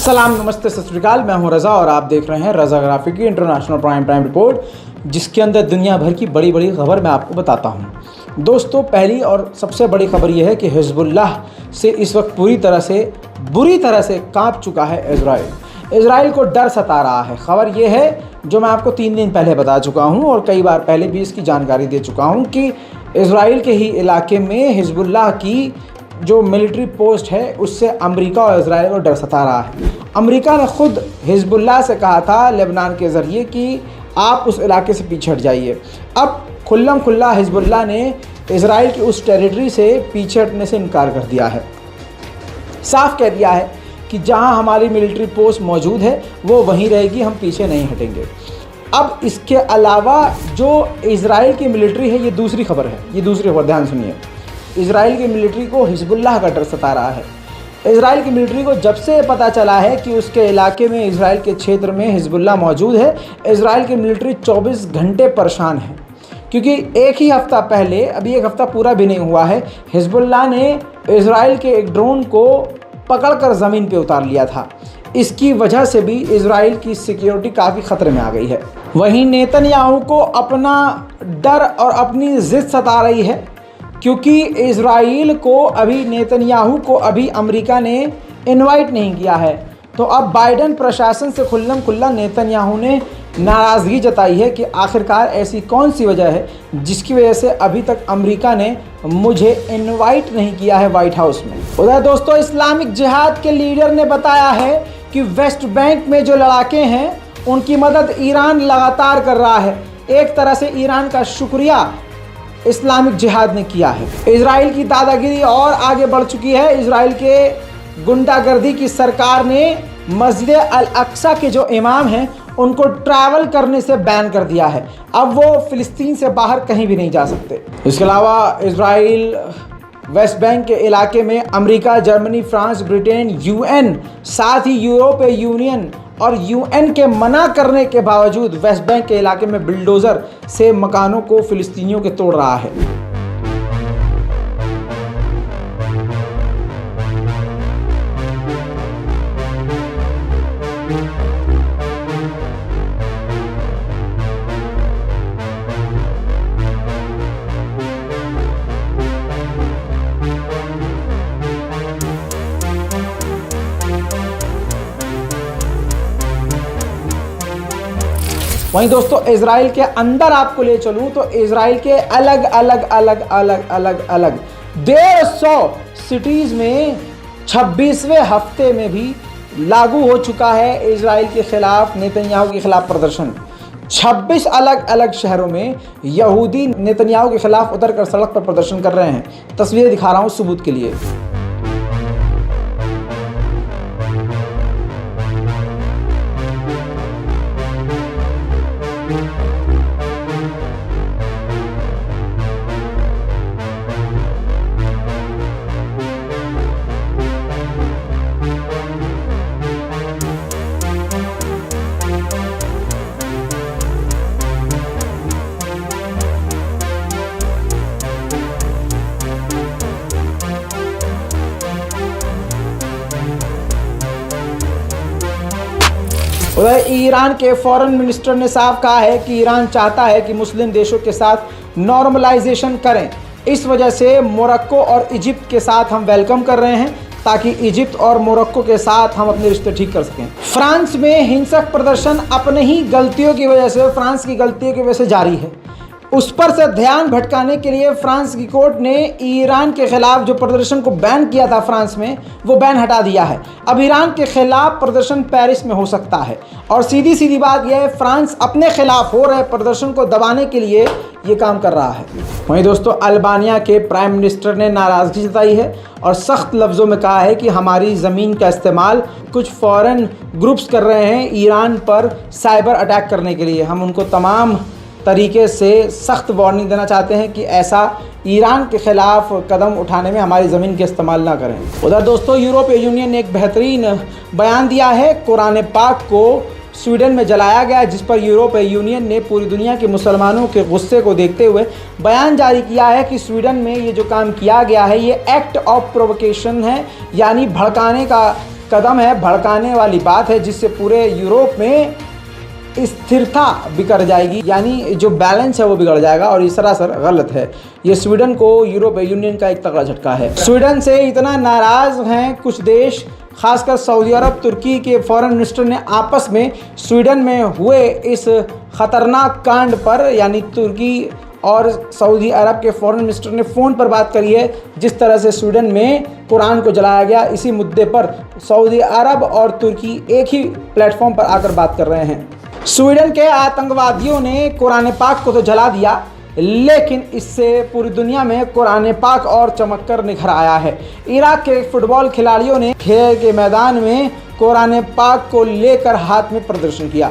सलाम, नमस्ते, सत श्री अकाल। मैं हूं रज़ा और आप देख रहे हैं रज़ा ग्राफिक की इंटरनेशनल प्राइम टाइम रिपोर्ट, जिसके अंदर दुनिया भर की बड़ी बड़ी खबर मैं आपको बताता हूं। दोस्तों, पहली और सबसे बड़ी खबर यह है कि हिजबुल्लाह से इस वक्त बुरी तरह से कांप चुका है इजराइल को डर सता रहा है। खबर यह है जो मैं आपको 3 दिन पहले बता चुका हूं और कई बार पहले भी इसकी जानकारी दे चुका हूं कि इजराइल के ही इलाके में हिजबुल्लाह की जो मिलिट्री पोस्ट है उससे अमेरिका और इजराइल को डर सता रहा है। अमेरिका ने खुद हिजबुल्लाह से कहा था लेबनान के ज़रिए कि आप उस इलाके से पीछे हट जाइए। अब खुल्ला हिजबुल्लाह ने इजराइल की उस टेरिटरी से पीछे हटने से इनकार कर दिया है। साफ कह दिया है कि जहां हमारी मिलिट्री पोस्ट मौजूद है वो वहीं रहेगी, हम पीछे नहीं हटेंगे। अब इसके अलावा जो इजराइल की मिलिट्री है, ये दूसरी खबर है, ध्यान सुनिए। इजराइल की मिलिट्री को हिजबुल्लाह का डर सता रहा है। इजराइल की मिलिट्री को जब से पता चला है कि उसके इलाके में, इजराइल के क्षेत्र में हिजबुल्लाह मौजूद है, इजराइल की मिलिट्री 24 घंटे परेशान है। क्योंकि एक ही हफ्ता पहले, अभी एक हफ्ता पूरा भी नहीं हुआ है, हिजबुल्लाह ने इजराइल के एक ड्रोन को पकड़कर ज़मीन पे उतार लिया था। इसकी वजह से भी इजराइल की सिक्योरिटी काफ़ी ख़तरे में आ गई है। वहीं नेतन्याहू को अपना डर और अपनी ज़िद सता रही है, क्योंकि नेतन्याहू को अभी अमेरिका ने इनवाइट नहीं किया है। तो अब बाइडेन प्रशासन से खुल्ला नेतन्याहू ने नाराज़गी जताई है कि आखिरकार ऐसी कौन सी वजह है जिसकी वजह से अभी तक अमेरिका ने मुझे इनवाइट नहीं किया है व्हाइट हाउस में। उधर दोस्तों, इस्लामिक जिहाद के लीडर ने बताया है कि वेस्ट बैंक में जो लड़ाके हैं उनकी मदद ईरान लगातार कर रहा है। एक तरह से ईरान का शुक्रिया इस्लामिक जिहाद ने किया है। इजराइल की दादागिरी और आगे बढ़ चुकी है। इजराइल के गुंडागर्दी की सरकार ने मस्जिद अल अक्सा के जो इमाम हैं उनको ट्रैवल करने से बैन कर दिया है। अब वो फ़िलिस्तीन से बाहर कहीं भी नहीं जा सकते। इसके अलावा इजराइल वेस्ट बैंक के इलाके में America, Germany, France, Britain, UN, साथ ही यूरोपीय यूनियन और यूएन के मना करने के बावजूद वेस्ट बैंक के इलाके में बिल्डोज़र से मकानों को फ़िलिस्तीनियों के तोड़ रहा है। वहीं दोस्तों, इजराइल के अंदर आपको ले चलूं तो इजराइल के अलग 150 सिटीज़ में 26वें हफ्ते में भी लागू हो चुका है इजराइल के खिलाफ, नेतन्याहू के खिलाफ प्रदर्शन। 26 अलग शहरों में यहूदी नेतन्याहू के खिलाफ उतरकर सड़क पर प्रदर्शन कर रहे हैं। तस्वीरें दिखा रहा हूं सबूत के लिए। उधर ईरान के फॉरेन मिनिस्टर ने साफ कहा है कि ईरान चाहता है कि मुस्लिम देशों के साथ नॉर्मलाइजेशन करें। इस वजह से मोरक्को और इजिप्ट के साथ हम वेलकम कर रहे हैं ताकि इजिप्ट और मोरक्को के साथ हम अपने रिश्ते ठीक कर सकें। फ्रांस में हिंसक प्रदर्शन अपने ही गलतियों की वजह से, फ्रांस की गलतियों की वजह से जारी है। उस पर से ध्यान भटकाने के लिए फ्रांस की कोर्ट ने ईरान के खिलाफ जो प्रदर्शन को बैन किया था फ्रांस में, वो बैन हटा दिया है। अब ईरान के खिलाफ प्रदर्शन पेरिस में हो सकता है। और सीधी बात यह है, फ्रांस अपने खिलाफ हो रहे प्रदर्शन को दबाने के लिए ये काम कर रहा है। वहीं दोस्तों, अल्बानिया के प्राइम मिनिस्टर ने नाराज़गी जताई है और सख्त लफ्ज़ों में कहा है कि हमारी ज़मीन का इस्तेमाल कुछ फॉरेन ग्रुप्स कर रहे हैं ईरान पर साइबर अटैक करने के लिए। हम उनको तमाम तरीके से सख्त वार्निंग देना चाहते हैं कि ऐसा ईरान के खिलाफ कदम उठाने में हमारी ज़मीन के इस्तेमाल ना करें। उधर दोस्तों, यूरोपीय यूनियन ने एक बेहतरीन बयान दिया है। कुरान पाक को स्वीडन में जलाया गया, जिस पर यूरोपीय यूनियन ने पूरी दुनिया के मुसलमानों के गुस्से को देखते हुए बयान जारी किया है कि स्वीडन में ये जो काम किया गया है ये एक्ट ऑफ प्रोवोकेशन है, यानी भड़काने का कदम है, भड़काने वाली बात है, जिससे पूरे यूरोप में स्थिरता बिगड़ जाएगी, यानी जो बैलेंस है वो बिगड़ जाएगा और ये सरासर गलत है। ये स्वीडन को यूरोपीय यूनियन का एक तगड़ा झटका है। स्वीडन से इतना नाराज हैं कुछ देश, खासकर सऊदी अरब, तुर्की के फॉरेन मिनिस्टर ने आपस में स्वीडन में हुए इस खतरनाक कांड पर, यानी तुर्की और सऊदी अरब के फॉरेन मिनिस्टर ने फ़ोन पर बात करी है। जिस तरह से स्वीडन में कुरान को जलाया गया, इसी मुद्दे पर सऊदी अरब और तुर्की एक ही प्लेटफॉर्म पर आकर बात कर रहे हैं। स्वीडन के आतंकवादियों ने कुरान पाक को तो जला दिया, लेकिन इससे पूरी दुनिया में कुरान पाक और चमक कर निखर आया है। इराक के फुटबॉल खिलाड़ियों ने खेल के मैदान में कुरान पाक को लेकर हाथ में प्रदर्शन किया।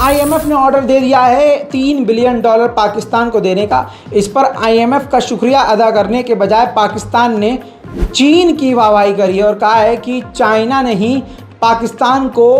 IMF ने ऑर्डर दे दिया है $3 बिलियन पाकिस्तान को देने का। इस पर IMF का शुक्रिया अदा करने के बजाय पाकिस्तान ने चीन की वाहवाही करी है और कहा है कि चाइना ने ही पाकिस्तान को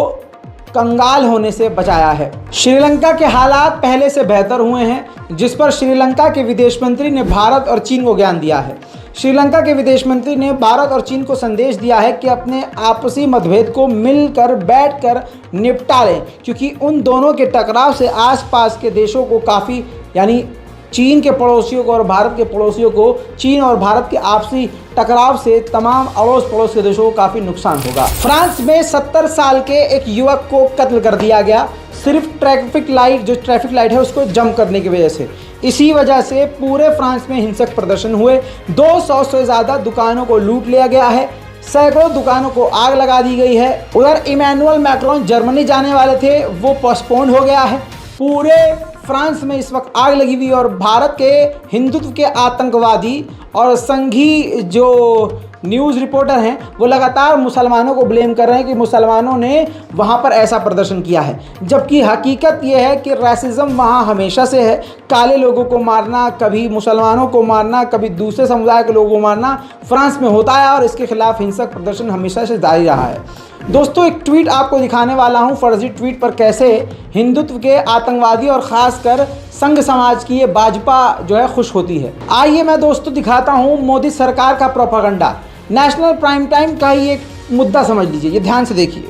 कंगाल होने से बचाया है। श्रीलंका के हालात पहले से बेहतर हुए हैं, जिस पर श्रीलंका के विदेश मंत्री ने भारत और चीन को ज्ञान दिया है। श्रीलंका के विदेश मंत्री ने भारत और चीन को संदेश दिया है कि अपने आपसी मतभेद को मिलकर बैठकर निपटा लें, क्योंकि उन दोनों के टकराव से आसपास के देशों को काफ़ी, यानी चीन के पड़ोसियों को और भारत के पड़ोसियों को, चीन और भारत के आपसी टकराव से तमाम अड़ोस पड़ोस के देशों को काफ़ी नुकसान होगा। फ्रांस में 70 साल के एक युवक को कत्ल कर दिया गया, सिर्फ ट्रैफिक लाइट है उसको जम करने की वजह से। इसी वजह से पूरे फ्रांस में हिंसक प्रदर्शन हुए। 200 से ज़्यादा दुकानों को लूट लिया गया है, सैकड़ों दुकानों को आग लगा दी गई है। उधर इमैनुअल मैक्रोन जर्मनी जाने वाले थे, वो पोस्टपोन हो गया है। पूरे फ्रांस में इस वक्त आग लगी हुई और भारत के हिंदुत्व के आतंकवादी और संघी जो न्यूज़ रिपोर्टर हैं वो लगातार मुसलमानों को ब्लेम कर रहे हैं कि मुसलमानों ने वहाँ पर ऐसा प्रदर्शन किया है, जबकि हकीकत ये है कि रैसिज्म वहाँ हमेशा से है। काले लोगों को मारना, कभी मुसलमानों को मारना, कभी दूसरे समुदाय के लोगों को मारना फ्रांस में होता है और इसके खिलाफ हिंसक प्रदर्शन हमेशा से जारी रहा है। दोस्तों, एक ट्वीट आपको दिखाने वाला हूं, फर्जी ट्वीट पर कैसे हिंदुत्व के आतंकवादी और ख़ासकर संघ समाज की ये भाजपा जो है खुश होती है। आइए मैं दोस्तों दिखाता हूं मोदी सरकार का प्रोपेगेंडा। नेशनल प्राइम टाइम का ही एक मुद्दा समझ लीजिए, ये ध्यान से देखिए।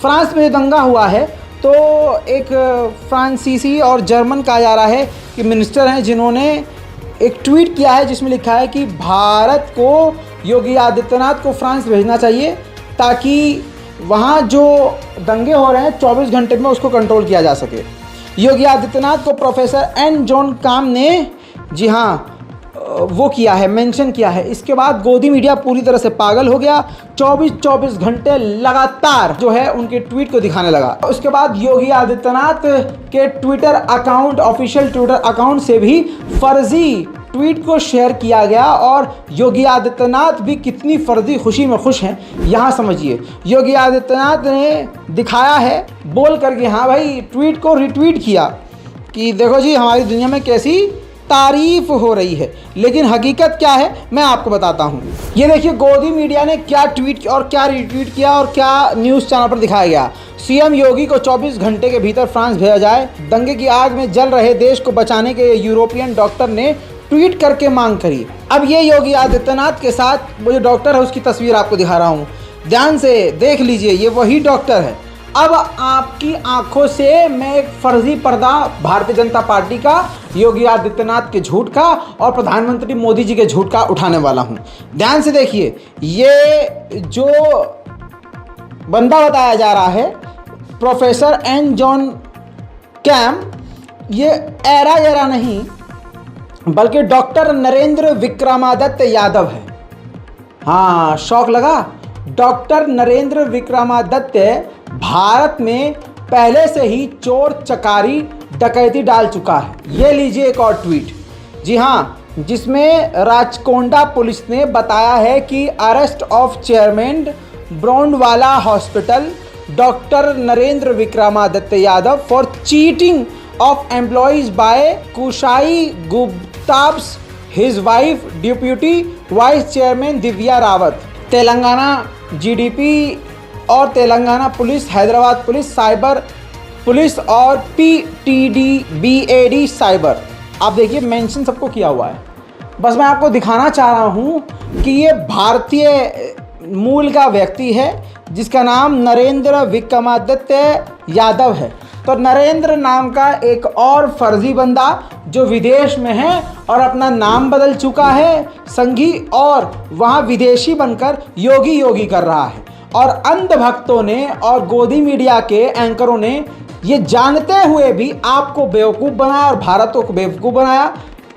फ्रांस में दंगा हुआ है तो एक फ्रांसीसी और जर्मन कहा जा रहा है कि मिनिस्टर हैं, जिन्होंने एक ट्वीट किया है जिसमें लिखा है कि भारत को योगी आदित्यनाथ को फ्रांस भेजना चाहिए ताकि वहाँ जो दंगे हो रहे हैं 24 घंटे में उसको कंट्रोल किया जा सके। योगी आदित्यनाथ को प्रोफेसर एन जॉन काम ने, जी हाँ, वो किया है, मेंशन किया है। इसके बाद गोदी मीडिया पूरी तरह से पागल हो गया, 24 घंटे लगातार जो है उनके ट्वीट को दिखाने लगा। उसके बाद योगी आदित्यनाथ के Twitter account, official Twitter account से भी फर्जी ट्वीट को शेयर किया गया और योगी आदित्यनाथ भी कितनी फर्जी खुशी में खुश हैं यहाँ समझिए। योगी आदित्यनाथ ने दिखाया है बोल करके, हाँ भाई, ट्वीट को रिट्वीट किया कि देखो जी हमारी दुनिया में कैसी तारीफ हो रही है, लेकिन हकीकत क्या है मैं आपको बताता हूँ। ये देखिए गोदी मीडिया ने क्या ट्वीट और क्या रिट्वीट किया और क्या न्यूज़ चैनल पर दिखाया गया। सीएम योगी को 24 घंटे के भीतर फ्रांस भेजा जाए। दंगे की आग में जल रहे देश को बचाने के यूरोपियन डॉक्टर ने ट्वीट करके मांग करी। अब ये योगी आदित्यनाथ के साथ वो जो डॉक्टर है उसकी तस्वीर आपको दिखा रहा हूँ, ध्यान से देख लीजिए, ये वही डॉक्टर है। अब आपकी आंखों से मैं एक फर्जी पर्दा भारतीय जनता पार्टी का, योगी आदित्यनाथ के झूठ का और प्रधानमंत्री मोदी जी के झूठ का उठाने वाला हूं। ध्यान से देखिए, ये जो बंदा बताया जा रहा है प्रोफेसर एन जॉन कैम, ये एरा गैरा नहीं बल्कि डॉक्टर नरेंद्र विक्रमादित्य यादव है। हाँ, शौक लगा? डॉक्टर नरेंद्र विक्रमादित्य भारत में पहले से ही चोर चकारी डकैती डाल चुका है। ये लीजिए एक और ट्वीट, जी हाँ, जिसमें राचकोंडा पुलिस ने बताया है कि अरेस्ट ऑफ चेयरमैन ब्रोंडवाला hospital doctor Narendra Vikramaditya Yadav for cheating of employees by कुशाई गुप्ताब्स his wife deputy vice chairman Divya Rawat. Telangana GDP और Telangana police, Hyderabad police, cyber police और PTDBAD साइबर। आप देखिए मेंशन सबको किया हुआ है। बस मैं आपको दिखाना चाह रहा हूँ कि ये भारतीय मूल का व्यक्ति है जिसका नाम नरेंद्र विक्रमादित्य यादव है। तो नरेंद्र नाम का एक और फर्जी बंदा जो विदेश में है और अपना नाम बदल चुका है संघी, और वहाँ विदेशी बनकर योगी योगी कर रहा है। और अंधभक्तों ने और गोदी मीडिया के एंकरों ने ये जानते हुए भी आपको बेवकूफ़ बनाया और भारत को बेवकूफ़ बनाया,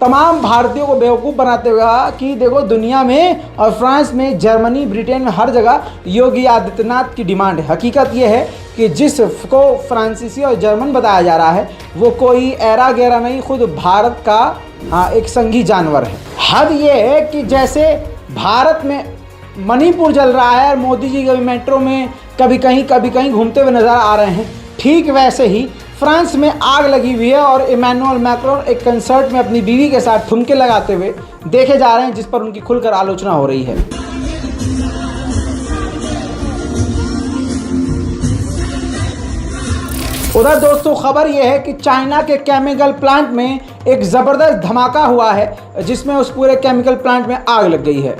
तमाम भारतीयों को बेवकूफ़ बनाते हुए कहा कि देखो दुनिया में और फ्रांस में, जर्मनी, ब्रिटेन में हर जगह योगी आदित्यनाथ की डिमांड है। हकीकत यह है कि जिसको फ्रांसीसी और जर्मन बताया जा रहा है वो कोई ऐरा गैरा नहीं, खुद भारत का एक संघी जानवर है। हद ये है कि जैसे भारत में मणिपुर जल रहा है और मोदी जी कभी मेट्रो में कभी कहीं घूमते हुए नजर आ रहे हैं, ठीक वैसे ही फ्रांस में आग लगी हुई है और इमैनुअल मैक्रोन एक कंसर्ट में अपनी बीवी के साथ ठुमके लगाते हुए देखे जा रहे हैं, जिस पर उनकी खुलकर आलोचना हो रही है। उधर दोस्तों खबर यह है कि चाइना के केमिकल प्लांट में एक ज़बरदस्त धमाका हुआ है जिसमें उस पूरे केमिकल प्लांट में आग लग गई है।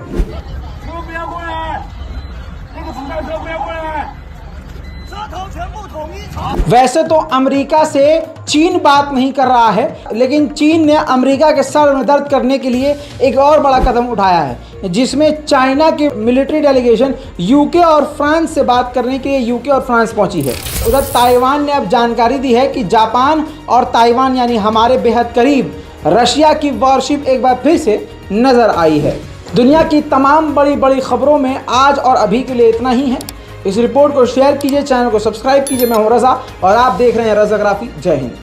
वैसे तो अमेरिका से चीन बात नहीं कर रहा है, लेकिन चीन ने अमेरिका के सर में दर्द करने के लिए एक और बड़ा कदम उठाया है, जिसमें चाइना की मिलिट्री डेलीगेशन यूके और फ्रांस से बात करने के लिए यूके और फ्रांस पहुंची है। उधर ताइवान ने अब जानकारी दी है कि जापान और ताइवान यानी हमारे बेहद करीब रशिया की वॉरशिप एक बार फिर से नजर आई है। दुनिया की तमाम बड़ी बड़ी खबरों में आज और अभी के लिए इतना ही है। इस रिपोर्ट को शेयर कीजिए, चैनल को सब्सक्राइब कीजिए। मैं हूं रज़ा और आप देख रहे हैं रज़ाग्राफी। जय हिंद।